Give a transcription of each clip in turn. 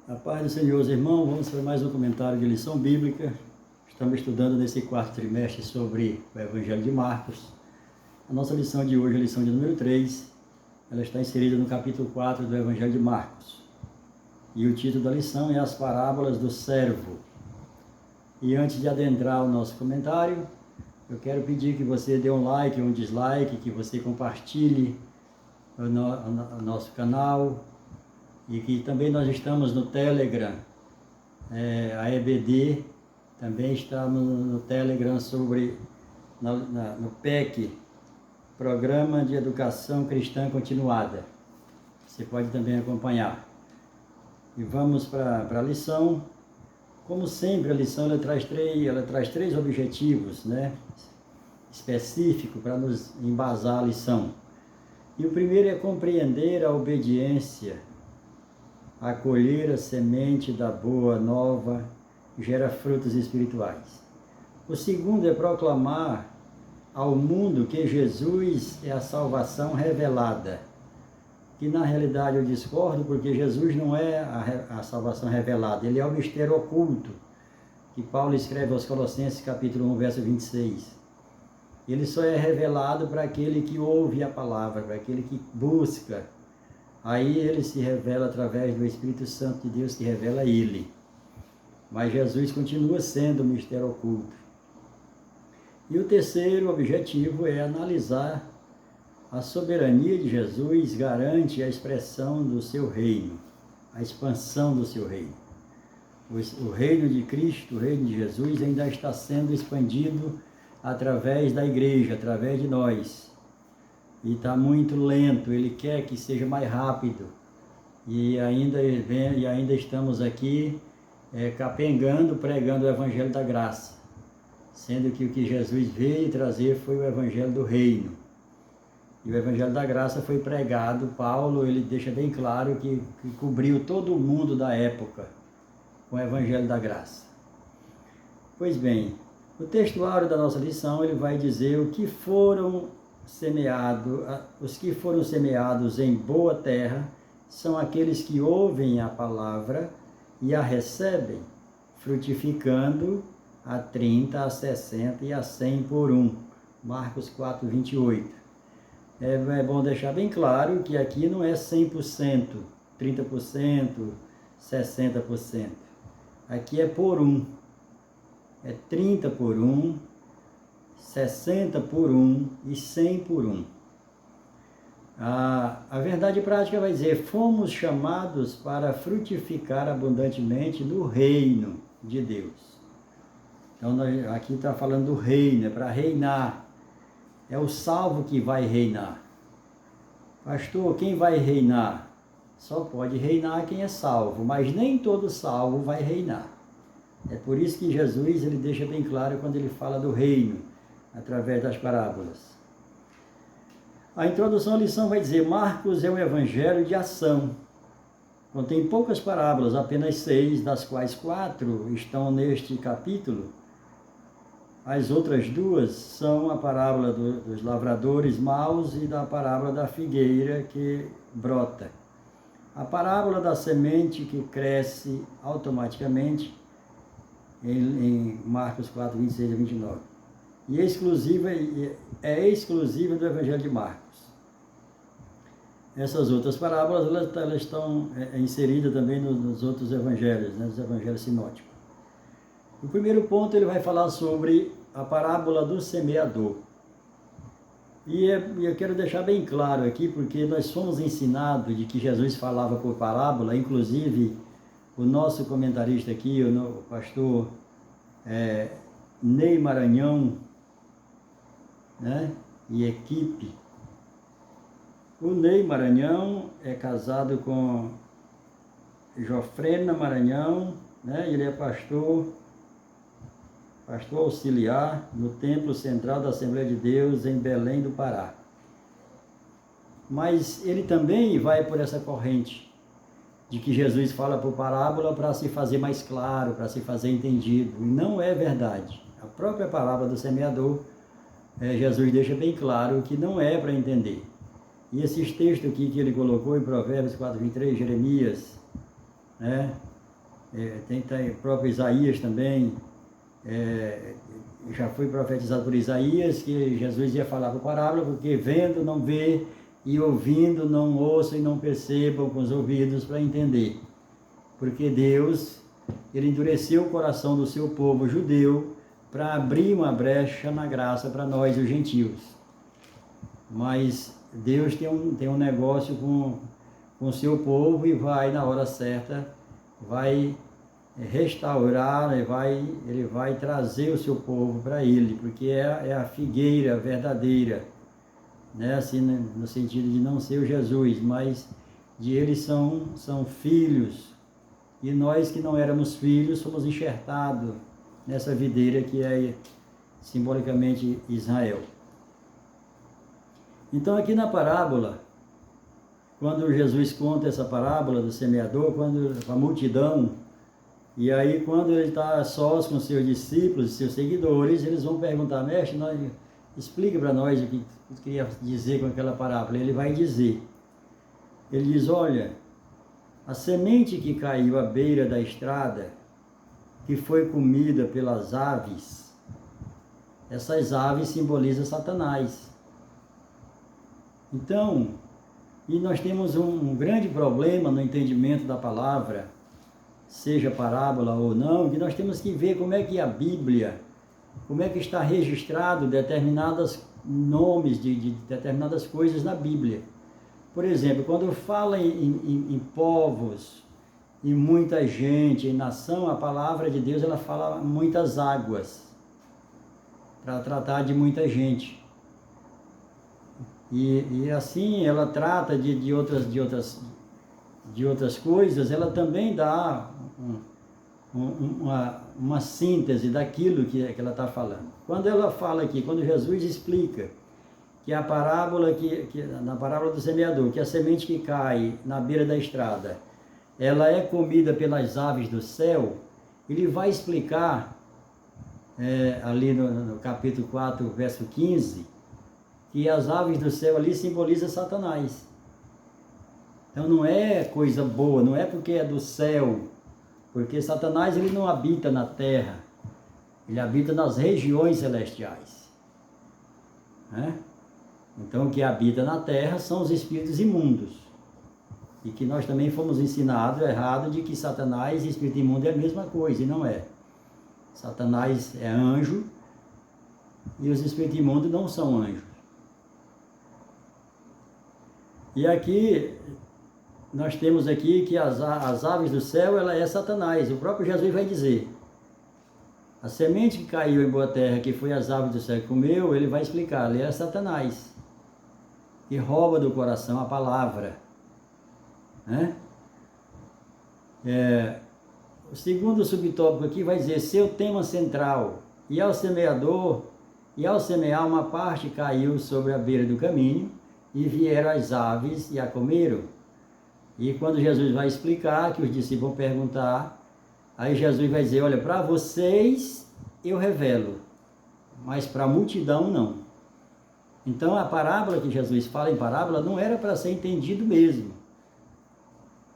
A paz do Senhor, irmãos, vamos para mais um comentário de lição bíblica. Estamos estudando nesse quarto trimestre sobre o Evangelho de Marcos. A nossa lição de hoje é a lição de número 3. Ela está inserida no capítulo 4 do Evangelho de Marcos. E o título da lição é As Parábolas do Servo. E antes de adentrar o nosso comentário, eu quero pedir que você dê um like ou um dislike, que você compartilhe o nosso canal, e que também nós estamos no Telegram, a EBD, também estamos no Telegram no PEC, Programa de Educação Cristã Continuada. Você pode também acompanhar. E vamos para a lição. Como sempre, a lição ela traz três objetivos, específicos para nos embasar a lição. E o primeiro é compreender a obediência. Acolher a semente da boa nova gera frutos espirituais. O segundo é proclamar ao mundo que Jesus é a salvação revelada. Que na realidade eu discordo, porque Jesus não é a salvação revelada, ele é o mistério oculto, que Paulo escreve aos Colossenses capítulo 1, verso 26. Ele só é revelado para aquele que ouve a palavra, para aquele que busca. Aí ele se revela através do Espírito Santo de Deus que revela ele. Mas Jesus continua sendo o mistério oculto. E o terceiro objetivo é analisar a soberania de Jesus garante a expressão do seu reino, a expansão do seu reino. O reino de Cristo, o reino de Jesus ainda está sendo expandido através da igreja, através de nós. E está muito lento, ele quer que seja mais rápido. E ainda estamos aqui capengando, pregando o Evangelho da Graça. Sendo que o que Jesus veio trazer foi o Evangelho do Reino. E o Evangelho da Graça foi pregado, Paulo, ele deixa bem claro que cobriu todo o mundo da época com o Evangelho da Graça. Pois bem, o textuário da nossa lição, ele vai dizer os que foram semeados em boa terra são aqueles que ouvem a palavra e a recebem, frutificando a 30, a 60 e a 100 por um. Marcos 4, 28. É bom deixar bem claro que aqui não é 100%, 30%, 60%. Aqui é por um. É 30 por um, 60 por um e 100 por um. A verdade prática vai dizer, fomos chamados para frutificar abundantemente no reino de Deus. Então, aqui está falando do reino, é para reinar. É o salvo que vai reinar. Pastor, quem vai reinar? Só pode reinar quem é salvo, mas nem todo salvo vai reinar. É por isso que Jesus ele deixa bem claro quando ele fala do reino, através das parábolas. A introdução à lição vai dizer, Marcos é um evangelho de ação. Contém poucas parábolas, apenas 6, das quais 4 estão neste capítulo. As outras 2 são a parábola dos lavradores maus e da parábola da figueira que brota. A parábola da semente que cresce automaticamente, em Marcos 4, 26 a 29. E é exclusiva do Evangelho de Marcos. Essas outras parábolas elas estão inseridas também nos outros evangelhos, nos evangelhos sinóticos. O primeiro ponto ele vai falar sobre a parábola do semeador. E eu quero deixar bem claro aqui, porque nós fomos ensinados de que Jesus falava por parábola, inclusive o nosso comentarista aqui, o pastor Ney Maranhão, e equipe. O Ney Maranhão é casado com Jofrena Maranhão, ele é pastor auxiliar no Templo Central da Assembleia de Deus em Belém do Pará. Mas ele também vai por essa corrente de que Jesus fala por parábola para se fazer mais claro, para se fazer entendido. E não é verdade. A própria parábola do semeador, Jesus deixa bem claro que não é para entender. E esses textos aqui que ele colocou em Provérbios 4, 23, Jeremias, tem o próprio Isaías também, já foi profetizado por Isaías que Jesus ia falar por parábola, porque vendo não vê, e ouvindo não ouçam e não percebam com os ouvidos para entender. Porque Deus, ele endureceu o coração do seu povo judeu para abrir uma brecha na graça para nós, os gentios. Mas Deus tem um negócio com o seu povo e vai, na hora certa, vai restaurar, ele vai trazer o seu povo para ele, porque é a figueira verdadeira, né? Assim, no sentido de não ser o Jesus, mas de eles são filhos, e nós que não éramos filhos fomos enxertados nessa videira que é simbolicamente Israel. Então aqui na parábola, quando Jesus conta essa parábola do semeador, quando a multidão, e aí quando ele está sós com seus discípulos, seus seguidores, eles vão perguntar: mestre, explica para nós o que você queria dizer com aquela parábola. Ele vai dizer, ele diz: olha, a semente que caiu à beira da estrada, que foi comida pelas aves, essas aves simbolizam Satanás. Então, e nós temos um grande problema no entendimento da palavra, seja parábola ou não, que nós temos que ver como é que a Bíblia, como é que está registrado determinados nomes de determinadas coisas na Bíblia. Por exemplo, quando fala em povos, em muita gente, em nação, a palavra de Deus ela fala muitas águas, para tratar de muita gente. E assim ela trata de outras coisas, ela também dá uma síntese daquilo que ela está falando. Quando ela fala aqui, quando Jesus explica que a parábola, na parábola do semeador, que a semente que cai na beira da estrada, ela é comida pelas aves do céu, ele vai explicar ali no capítulo 4, verso 15, que as aves do céu ali simbolizam Satanás. Então não é coisa boa, não é porque é do céu, porque Satanás ele não habita na terra, ele habita nas regiões celestiais, né? Então o que habita na terra são os espíritos imundos, e que nós também fomos ensinados errado de que Satanás e espírito imundo é a mesma coisa, e não é. Satanás é anjo e os espíritos imundos não são anjos. E aqui, nós temos aqui que as aves do céu, ela é Satanás. O próprio Jesus vai dizer, a semente que caiu em boa terra, que foi as aves do céu que comeu, ele vai explicar, ele é Satanás, que rouba do coração a palavra, né? O segundo subtópico aqui vai dizer, seu tema central, e ao semeador, e ao semear uma parte caiu sobre a beira do caminho, e vieram as aves e a comeram. E quando Jesus vai explicar, que os discípulos vão perguntar, aí Jesus vai dizer, olha, para vocês eu revelo, mas para a multidão não. Então a parábola que Jesus fala em parábola não era para ser entendido mesmo.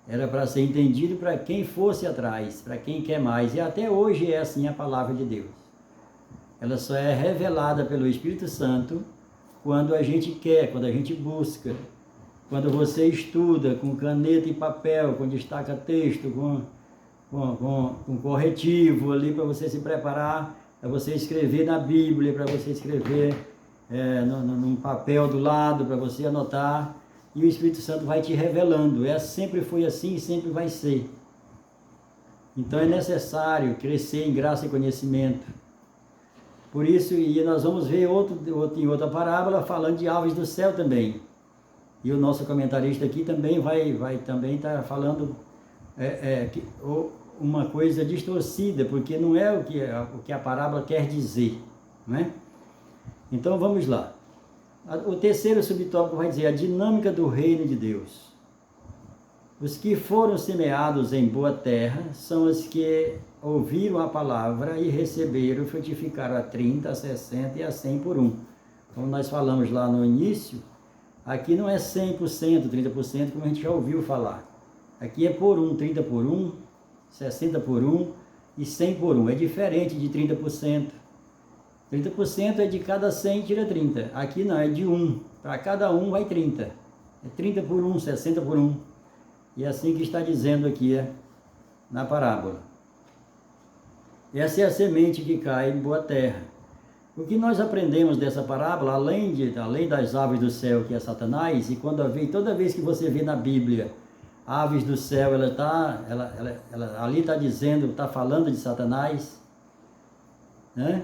Era para ser entendido para quem fosse atrás, para quem quer mais. E até hoje é assim a palavra de Deus. Ela só é revelada pelo Espírito Santo quando a gente quer, quando a gente busca, quando você estuda com caneta e papel, com destaca-texto, com corretivo ali para você se preparar, para você escrever na Bíblia, para você escrever num papel do lado, para você anotar, e o Espírito Santo vai te revelando. Sempre foi assim e sempre vai ser. Então é necessário crescer em graça e conhecimento. Por isso, e nós vamos ver em outra parábola falando de aves do céu também. E o nosso comentarista aqui também vai também estar falando uma coisa distorcida, porque não é o que a parábola quer dizer, né? Então vamos lá. O terceiro subtópico vai dizer a dinâmica do reino de Deus. Os que foram semeados em boa terra são os que ouviram a palavra e receberam, frutificaram a 30, a 60 e a 100 por um. Como nós falamos lá no início, aqui não é 100%, 30%, como a gente já ouviu falar. Aqui é por um, 30 por um, 60 por 1 e 100 por 1. É diferente de 30%. 30% é de cada 100 tira 30. Aqui não, é de 1. Para cada 1 vai 30. É 30 por 1, 60 por 1. E é assim que está dizendo aqui na parábola. Essa é a semente que cai em boa terra. O que nós aprendemos dessa parábola, além das aves do céu, que é Satanás, e toda vez que você vê na Bíblia aves do céu, ela ali está dizendo, está falando de Satanás, né?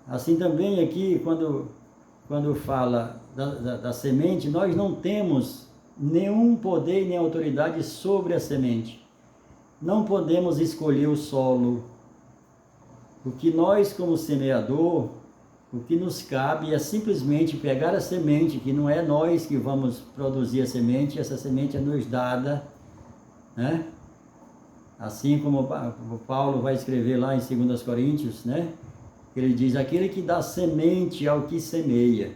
Assim também aqui, quando fala da semente, nós não temos nenhum poder nem autoridade sobre a semente. Não podemos escolher o solo. O que nós, como semeador, o que nos cabe é simplesmente pegar a semente, que não é nós que vamos produzir a semente, essa semente é nos dada, né? Assim como o Paulo vai escrever lá em 2 Coríntios, né? Ele diz, aquele que dá semente ao que semeia,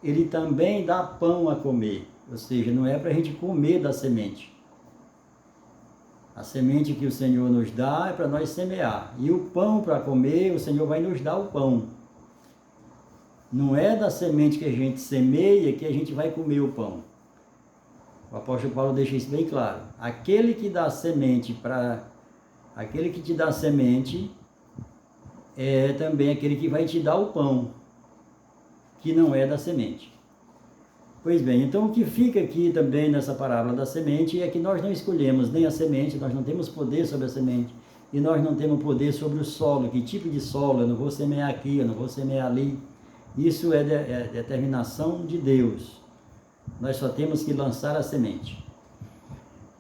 ele também dá pão a comer. Ou seja, não é para a gente comer da semente. A semente que o Senhor nos dá é para nós semear. E o pão para comer, o Senhor vai nos dar o pão. Não é da semente que a gente semeia que a gente vai comer o pão. O apóstolo Paulo deixa isso bem claro. Aquele que dá semente aquele que te dá semente é também aquele que vai te dar o pão, que não é da semente. Pois bem, então o que fica aqui também nessa parábola da semente é que nós não escolhemos nem a semente, nós não temos poder sobre a semente, e nós não temos poder sobre o solo, que tipo de solo, eu não vou semear aqui, eu não vou semear ali. Isso é determinação de Deus. Nós só temos que lançar a semente.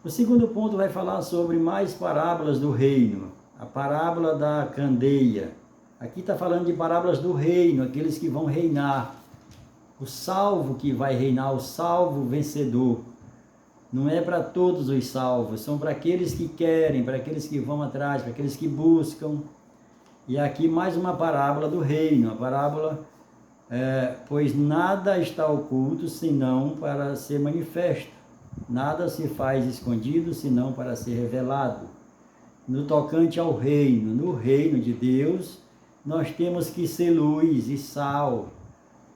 O segundo ponto vai falar sobre mais parábolas do reino. A parábola da candeia. Aqui está falando de parábolas do reino, aqueles que vão reinar. O salvo que vai reinar, o salvo vencedor. Não é para todos os salvos, são para aqueles que querem, para aqueles que vão atrás, para aqueles que buscam. E aqui mais uma parábola do reino, a parábola... pois nada está oculto, senão para ser manifesto. Nada se faz escondido, senão para ser revelado. No tocante ao reino, no reino de Deus, nós temos que ser luz e sal.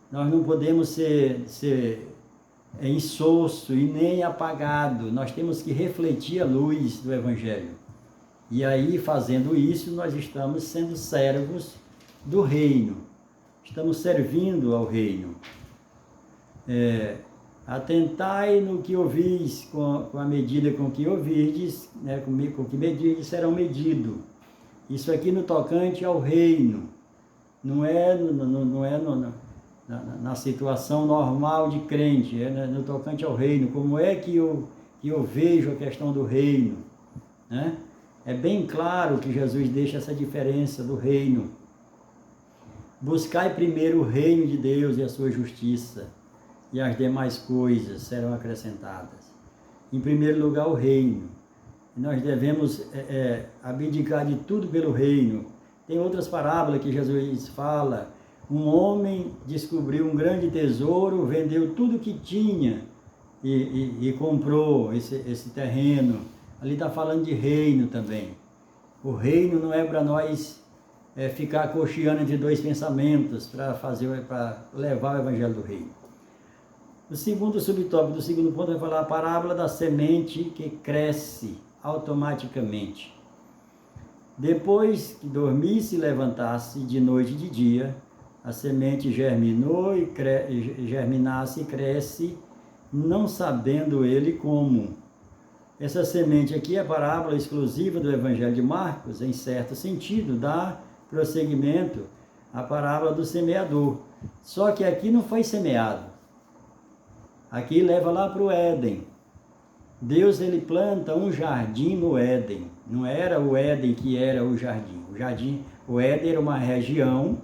Nós não podemos ser insosso e nem apagado. Nós temos que refletir a luz do Evangelho. E aí, fazendo isso, nós estamos sendo servos do reino. Estamos servindo ao reino. Atentai no que ouvis, com a medida com que ouvirdes, né, com que medirdes serão medidos. Isso aqui no tocante ao reino. Não é na situação normal de crente, é no tocante ao reino. Como é que eu vejo a questão do reino, né? É bem claro que Jesus deixa essa diferença do reino. Buscai primeiro o reino de Deus e a sua justiça, e as demais coisas serão acrescentadas. Em primeiro lugar, o reino. Nós devemos abdicar de tudo pelo reino. Tem outras parábolas que Jesus fala. Um homem descobriu um grande tesouro, vendeu tudo que tinha e comprou esse terreno. Ali está falando de reino também. O reino não é para nós ficar cocheando entre dois pensamentos para levar o evangelho do reino. O segundo subtópico do segundo ponto vai falar a parábola da semente que cresce automaticamente. Depois que dormisse e levantasse de noite e de dia, a semente germinou germinasse e cresce, não sabendo ele como. Essa semente aqui é a parábola exclusiva do Evangelho de Marcos, em certo sentido, dá prosseguimento à parábola do semeador. Só que aqui não foi semeado. Aqui leva lá para o Éden. Deus, ele planta um jardim no Éden. Não era o Éden que era o jardim. O Éden era uma região.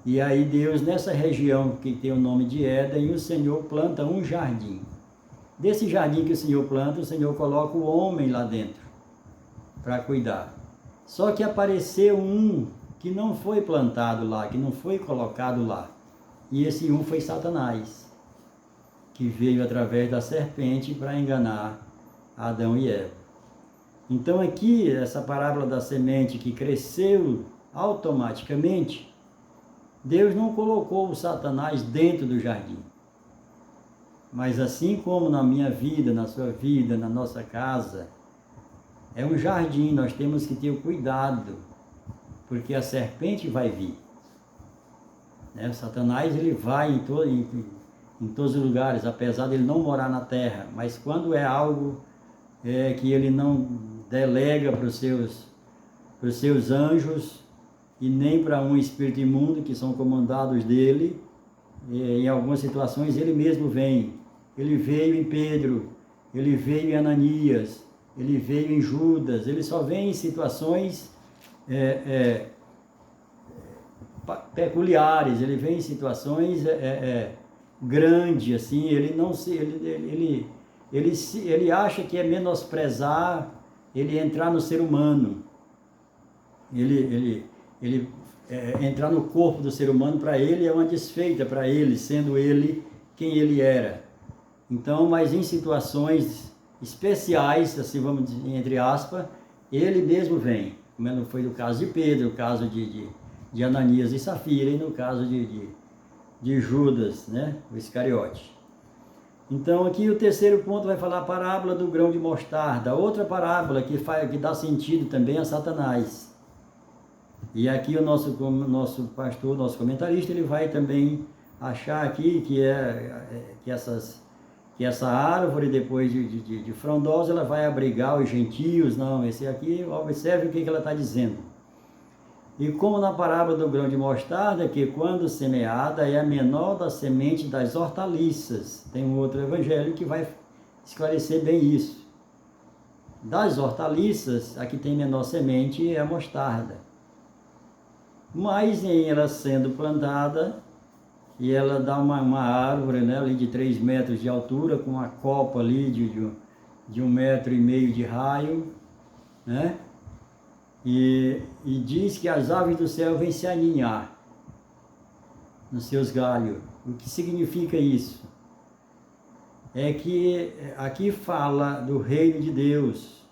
E aí Deus, nessa região que tem o nome de Éden, o Senhor planta um jardim. Desse jardim que o Senhor planta, o Senhor coloca o homem lá dentro para cuidar. Só que apareceu um que não foi plantado lá, que não foi colocado lá. E esse um foi Satanás, que veio através da serpente para enganar Adão e Eva. Então aqui, essa parábola da semente que cresceu automaticamente, Deus não colocou o Satanás dentro do jardim. Mas assim como na minha vida, na sua vida, na nossa casa, é um jardim, nós temos que ter o cuidado, porque a serpente vai vir. Né? O Satanás ele vai em todos os lugares, apesar de ele não morar na terra, mas quando é algo que ele não delega para os seus anjos e nem para um espírito imundo que são comandados dele, em algumas situações ele mesmo vem. Ele veio em Pedro, ele veio em Ananias, ele veio em Judas, ele só vem em situações peculiares, ele vem em situações grandes, assim, ele não se, ele acha que é menosprezar ele entrar no ser humano, ele entrar no corpo do ser humano, para ele é uma desfeita, para ele, sendo ele quem ele era. Então, mas em situações especiais, assim vamos dizer, entre aspas, ele mesmo vem, como foi no caso de Pedro, no caso de Ananias e Safira, e no caso de Judas, né, o Iscariote. Então aqui o terceiro ponto vai falar a parábola do grão de mostarda, outra parábola que dá sentido também a Satanás. E aqui o nosso pastor, nosso comentarista, ele vai também achar aqui que essa árvore, depois de frondosa, ela vai abrigar os gentios. Não, esse aqui, observe o que ela está dizendo. E como na parábola do grão de mostarda, que quando semeada é a menor da semente das hortaliças. Tem um outro evangelho que vai esclarecer bem isso. Das hortaliças, a que tem menor semente é a mostarda. Mas em ela sendo plantada, e ela dá uma árvore, né, ali de 3 metros de altura, com uma copa ali de 1,5 metro de raio, né? E diz que as aves do céu vêm se aninhar nos seus galhos. O que significa isso? É que aqui fala do reino de Deus,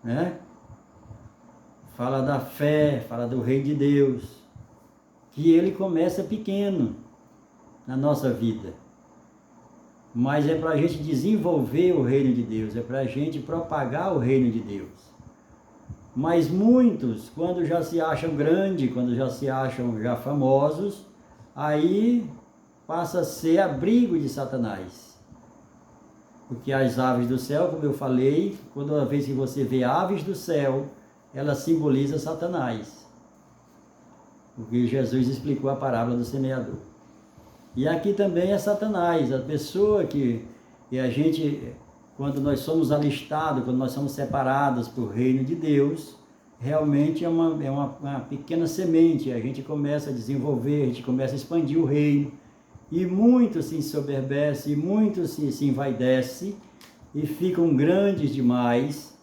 né? Fala da fé, fala do reino de Deus, que ele começa pequeno na nossa vida. Mas é para a gente desenvolver o reino de Deus, é para a gente propagar o reino de Deus. Mas muitos, quando já se acham grandes, quando já se acham já famosos, aí passa a ser abrigo de Satanás. Porque as aves do céu, como eu falei, toda vez que você vê aves do céu, ela simboliza Satanás. Porque Jesus explicou a parábola do semeador. E aqui também é Satanás, a pessoa que a gente, quando nós somos alistados, quando nós somos separados para o reino de Deus, realmente é uma pequena semente. A gente começa a desenvolver, a gente começa a expandir o reino, e muitos se ensoberbecem, muitos se envaidecem, e ficam grandes demais,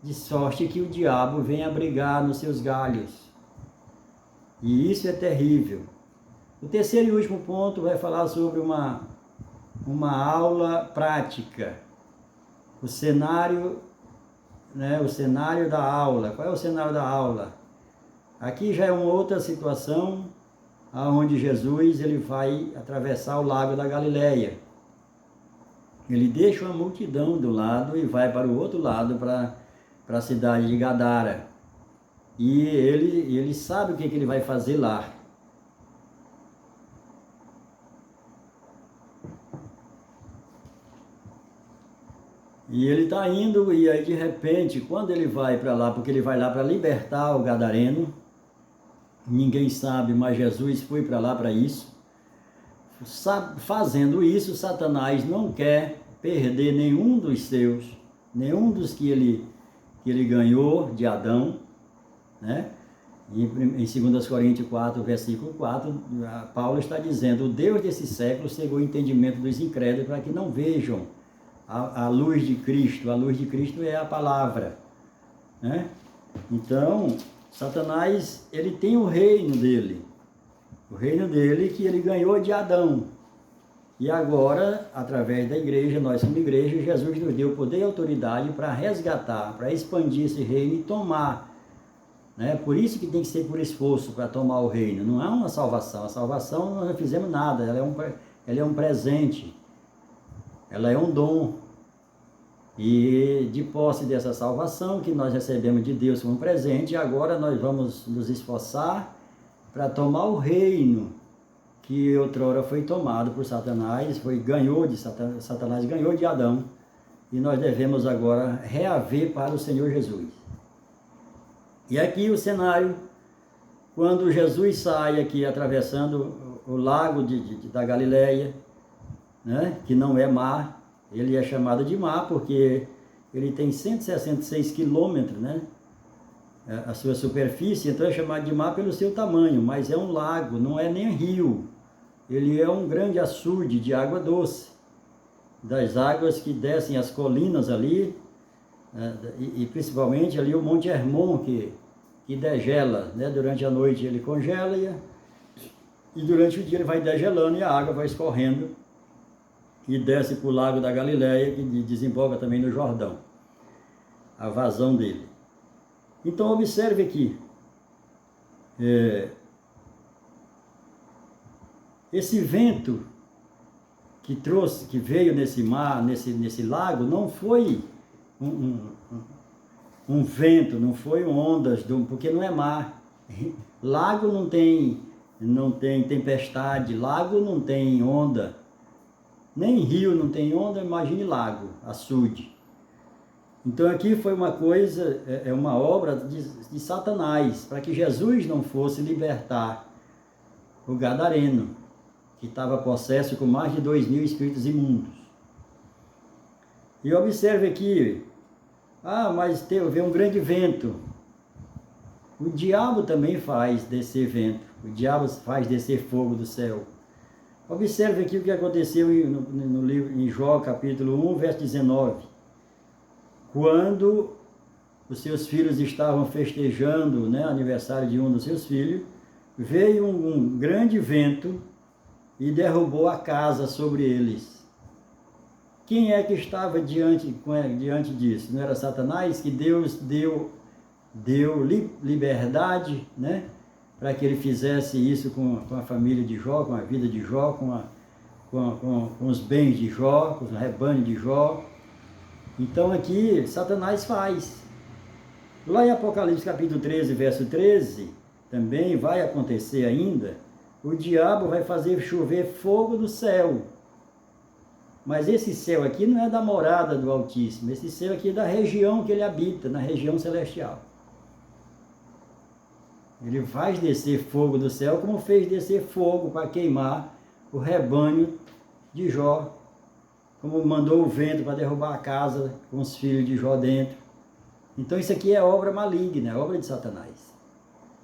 de sorte que o diabo vem abrigar nos seus galhos. E isso é terrível. O terceiro e último ponto vai falar sobre uma aula prática. O cenário, né, o cenário da aula. Qual é o cenário da aula? Aqui já é uma outra situação, onde Jesus ele vai atravessar o lago da Galileia. Ele deixa uma multidão do lado e vai para o outro lado, para a cidade de Gadara. E ele sabe o que ele vai fazer lá. E ele está indo, e aí de repente, quando ele vai para lá, porque ele vai lá para libertar o gadareno, ninguém sabe, mas Jesus foi para lá para isso. Fazendo isso, Satanás não quer perder nenhum dos seus, nenhum dos que ele ganhou de Adão, né? Em 2 Coríntios 4, versículo 4, Paulo está dizendo: o Deus desse século cegou o entendimento dos incrédulos para que não vejam a luz de Cristo. A luz de Cristo é a palavra, né? Então, Satanás, ele tem o reino dele que ele ganhou de Adão. E agora, através da igreja, nós como igreja, Jesus nos deu poder e autoridade para resgatar, para expandir esse reino e tomar. Né? Por isso que tem que ser por esforço para tomar o reino. Não é uma salvação. A salvação nós não fizemos nada. Ela é um presente. Ela é um dom. E de posse dessa salvação que nós recebemos de Deus como presente, agora nós vamos nos esforçar para tomar o reino que outrora foi tomado por Satanás, Satanás ganhou de Adão, e nós devemos agora reaver para o Senhor Jesus. E aqui o cenário, quando Jesus sai aqui atravessando o lago da Galileia, né, que não é mar, ele é chamado de mar porque ele tem 166 quilômetros, né, a sua superfície, então é chamado de mar pelo seu tamanho, mas é um lago, não é nem rio. Ele é um grande açude de água doce, das águas que descem as colinas ali, e principalmente ali o Monte Hermon, que degela, né? Durante a noite ele congela e durante o dia ele vai degelando e a água vai escorrendo e desce para o lago da Galileia, que desemboca também no Jordão, a vazão dele. Então observe aqui, esse vento que veio nesse mar, nesse lago, não foi um vento, não foi ondas, porque não é mar. Lago não tem tempestade, lago não tem onda, nem rio não tem onda, imagine lago, açude. Então aqui foi uma coisa, uma obra de Satanás, para que Jesus não fosse libertar o gadareno, que estava possesso com mais de 2.000 espíritos imundos. E observe aqui, mas veio um grande vento. O diabo também faz descer vento, o diabo faz descer fogo do céu. Observe aqui o que aconteceu no livro, em Jó, capítulo 1, verso 19. Quando os seus filhos estavam festejando, né, aniversário de um dos seus filhos, veio um grande vento e derrubou a casa sobre eles. Quem é que estava diante disso? Não era Satanás, que Deus deu liberdade, né, para que ele fizesse isso com a família de Jó, com a vida de Jó, com os bens de Jó, com o rebanho de Jó. Então aqui Satanás faz. Lá em Apocalipse capítulo 13, verso 13, também vai acontecer ainda, o diabo vai fazer chover fogo do céu. Mas esse céu aqui não é da morada do Altíssimo, esse céu aqui é da região que ele habita, na região celestial. Ele faz descer fogo do céu, como fez descer fogo para queimar o rebanho de Jó, como mandou o vento para derrubar a casa com os filhos de Jó dentro. Então isso aqui é obra maligna, é obra de Satanás.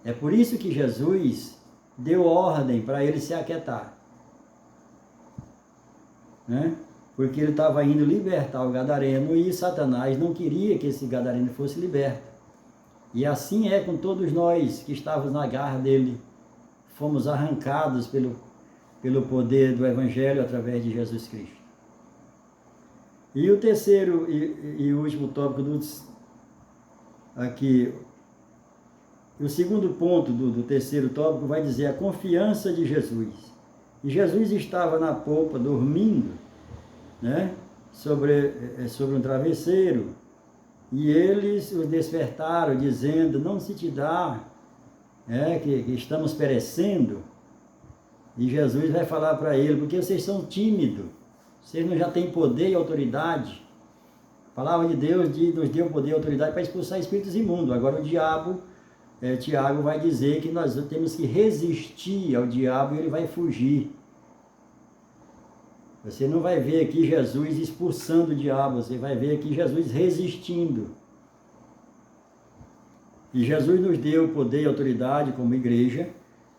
É por isso que Jesus deu ordem para ele se aquietar, né? Porque ele estava indo libertar o gadareno e Satanás não queria que esse gadareno fosse liberto. E assim é com todos nós que estávamos na garra dele. Fomos arrancados pelo poder do Evangelho através de Jesus Cristo. E o terceiro e último tópico aqui, o segundo ponto do terceiro tópico vai dizer a confiança de Jesus. E Jesus estava na polpa dormindo, né, sobre um travesseiro, e eles o despertaram dizendo, não se te dá, que estamos perecendo. E Jesus vai falar para ele, porque vocês são tímidos, vocês não já têm poder e autoridade. A palavra de Deus nos deu poder e autoridade para expulsar espíritos imundos. Agora o diabo, Tiago vai dizer que nós temos que resistir ao diabo e ele vai fugir. Você não vai ver aqui Jesus expulsando o diabo, você vai ver aqui Jesus resistindo. E Jesus nos deu poder e autoridade como igreja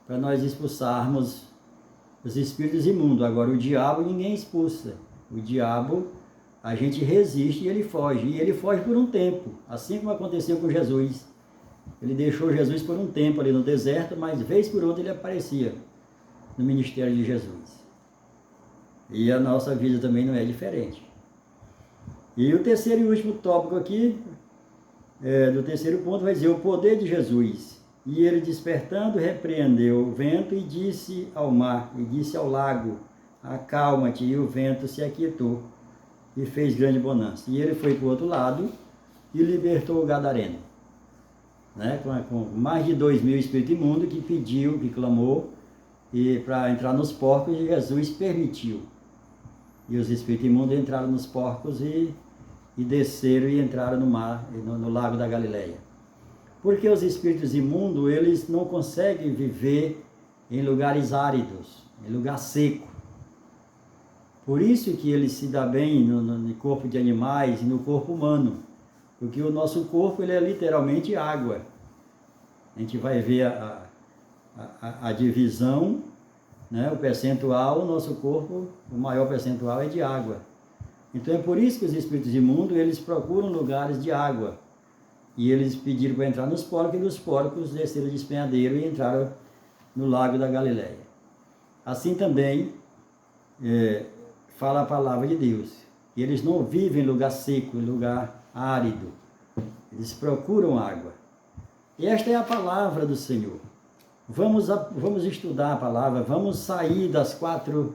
para nós expulsarmos os espíritos imundos. Agora o diabo ninguém expulsa. O diabo a gente resiste e ele foge. E ele foge por um tempo, assim como aconteceu com Jesus. Ele deixou Jesus por um tempo ali no deserto, mas vez por outra ele aparecia no ministério de Jesus. E a nossa vida também não é diferente. E o terceiro e último tópico aqui, do terceiro ponto, vai dizer o poder de Jesus. E ele, despertando, repreendeu o vento e disse ao mar, e disse ao lago, acalma-te, e o vento se aquietou e fez grande bonança. E ele foi para o outro lado e libertou o gadareno, né? Com mais de 2.000 espíritos imundos que pediu, que clamou, e para entrar nos porcos, e Jesus permitiu. E os espíritos imundos entraram nos porcos e desceram e entraram no mar, no lago da Galileia. Porque os espíritos imundos, eles não conseguem viver em lugares áridos, em lugar seco. Por isso que eles se dão bem no corpo de animais e no corpo humano. Porque o nosso corpo, ele é literalmente água. A gente vai ver a divisão, né? O percentual, o nosso corpo, o maior percentual é de água. Então é por isso que os espíritos imundos, eles procuram lugares de água. E eles pediram para entrar nos porcos, e os porcos desceram de despenhadeiro e entraram no lago da Galileia. Assim também fala a palavra de Deus. E eles não vivem em lugar seco, em lugar árido. Eles procuram água. E esta é a palavra do Senhor. Vamos estudar a palavra, vamos sair das quatro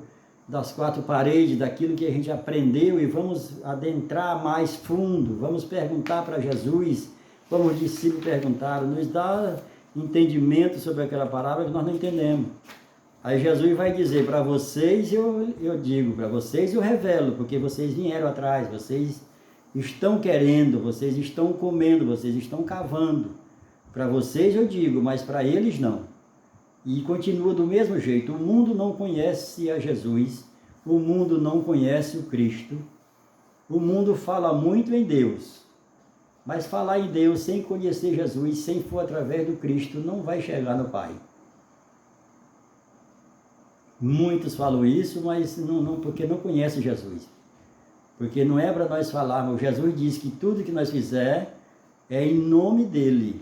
paredes, daquilo que a gente aprendeu, e vamos adentrar mais fundo, vamos perguntar para Jesus, como os discípulos perguntaram, nos dá entendimento sobre aquela palavra que nós não entendemos. Aí Jesus vai dizer, para vocês eu digo, para vocês eu revelo, porque vocês vieram atrás, vocês estão querendo, vocês estão comendo, vocês estão cavando. Para vocês eu digo, mas para eles não. E continua do mesmo jeito, o mundo não conhece a Jesus, o mundo não conhece o Cristo, o mundo fala muito em Deus, mas falar em Deus sem conhecer Jesus, sem for através do Cristo, não vai chegar no Pai. Muitos falam isso, mas não porque não conhecem Jesus. Porque não é para nós falarmos, Jesus diz que tudo que nós fizer é em nome dEle.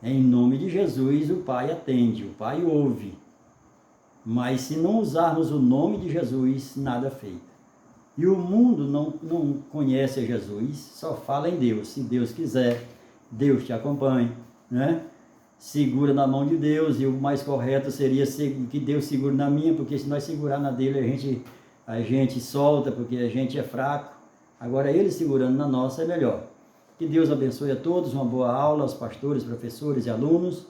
Em nome de Jesus o Pai atende, o Pai ouve. Mas se não usarmos o nome de Jesus, nada feito. E o mundo não conhece a Jesus, só fala em Deus. Se Deus quiser, Deus te acompanhe, né? Segura na mão de Deus, e o mais correto seria que Deus segure na minha, porque se nós segurar na dele, a gente solta, porque a gente é fraco. Agora ele segurando na nossa é melhor. Que Deus abençoe a todos, uma boa aula aos pastores, professores e alunos,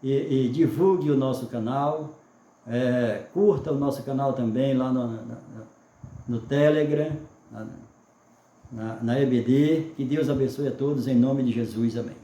e divulgue o nosso canal, curta o nosso canal também lá no Telegram, na EBD. Que Deus abençoe a todos, em nome de Jesus, amém.